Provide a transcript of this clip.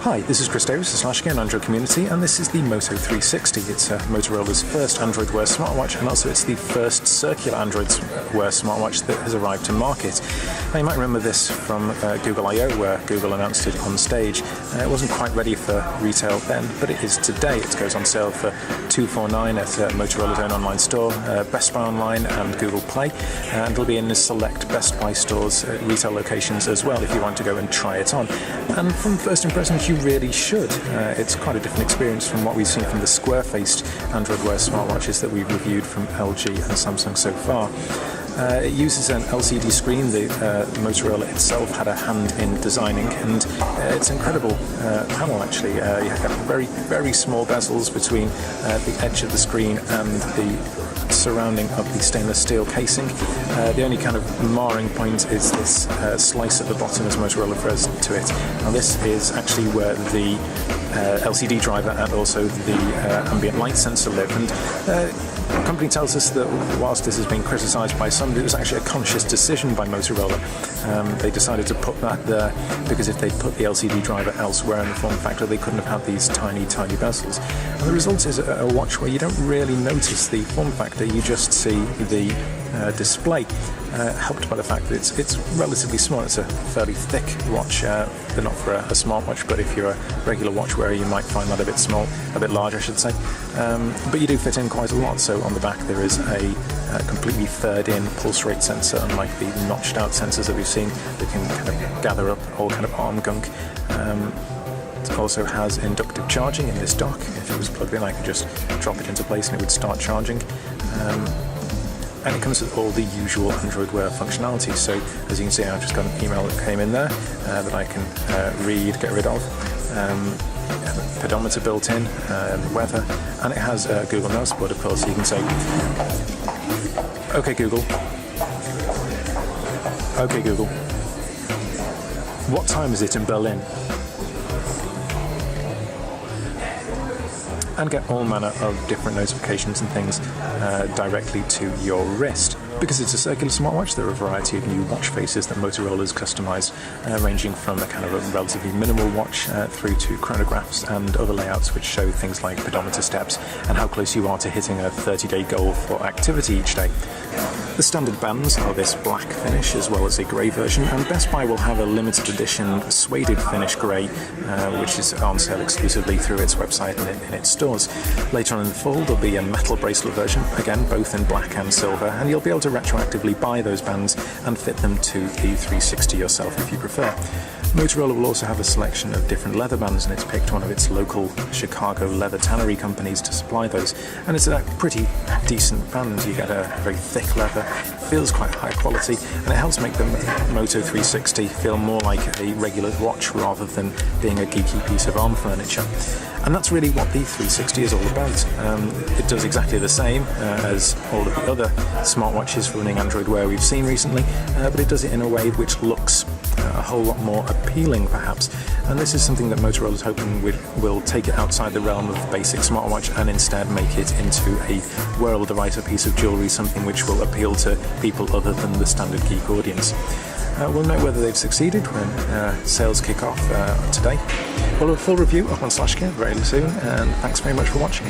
Hi, this is Chris Davis of /Again Android Community, and this is the Moto 360. It's Motorola's first Android Wear smartwatch, and also it's the first circular Android Wear smartwatch that has arrived to market. Now, you might remember this from Google I/O, where Google announced it on stage. It wasn't quite ready for retail then, but it is today. It goes on sale for $249 at Motorola's own online store, Best Buy Online and Google Play, and it'll be in the select Best Buy stores, retail locations as well, if you want to go and try it on. And from first impressions, you really should. It's quite a different experience from what we've seen from the square-faced Android Wear smartwatches that we've reviewed from LG and Samsung so far. It uses an LCD screen that Motorola itself had a hand in designing, and it's an incredible panel actually. You have very, very small bezels between the edge of the screen and the surrounding of the stainless steel casing. The only kind of marring point is this slice at the bottom, as Motorola refers to it. Now this is actually where the LCD driver and also the ambient light sensor live, and the company tells us that whilst this has been criticised by some, it was actually a conscious decision by Motorola. They decided to put that there because if they'd put the LCD driver elsewhere in the form factor, they couldn't have had these tiny, tiny bezels. And the result is a watch where you don't really notice the form factor, you just see the display, helped by the fact that it's relatively small. It's a fairly thick watch, but not for a smartwatch, but if you're a regular watch wearer, you might find that a bit small, a bit large I should say, but you do fit in quite a lot. So on the back there is a completely third-in pulse rate sensor, unlike the notched-out sensors that we've seen that can kind of gather up all kind of arm gunk. It also has inductive charging in this dock. If it was plugged in, I could just drop it into place and it would start charging. And it comes with all the usual Android Wear functionality. So as you can see, I've just got an email that came in there that I can read, get rid of. Pedometer built in, weather, and it has Google Now support, of course, so you can say, "Okay Google, what time is it in Berlin?" and get all manner of different notifications and things directly to your wrist. Because it's a circular smartwatch, there are a variety of new watch faces that Motorola's customised, ranging from a kind of a relatively minimal watch through to chronographs and other layouts which show things like pedometer steps and how close you are to hitting a 30-day goal for activity each day. The standard bands are this black finish as well as a grey version, and Best Buy will have a limited edition suede finish grey, which is on sale exclusively through its website and in its stores. Later on in the fall there'll be a metal bracelet version, again both in black and silver, and you'll be able to retroactively buy those bands and fit them to the 360 yourself if you prefer. Motorola will also have a selection of different leather bands, and it's picked one of its local Chicago leather tannery companies to supply those, and it's a pretty decent band. You get a very thick leather, feels quite high quality, and it helps make the Moto 360 feel more like a regular watch rather than being a geeky piece of arm furniture. And that's really what the 360 is all about. It does exactly the same as all of the other smartwatches running Android Wear we've seen recently, but it does it in a way which looks a whole lot more appealing perhaps, and this is something that Motorola is hoping will take it outside the realm of basic smartwatch and instead make it into a wearable device, a piece of jewellery, something which will appeal to people other than the standard geek audience. We'll know whether they've succeeded when sales kick off today. We'll have a full review up on /Again very soon, and thanks very much for watching.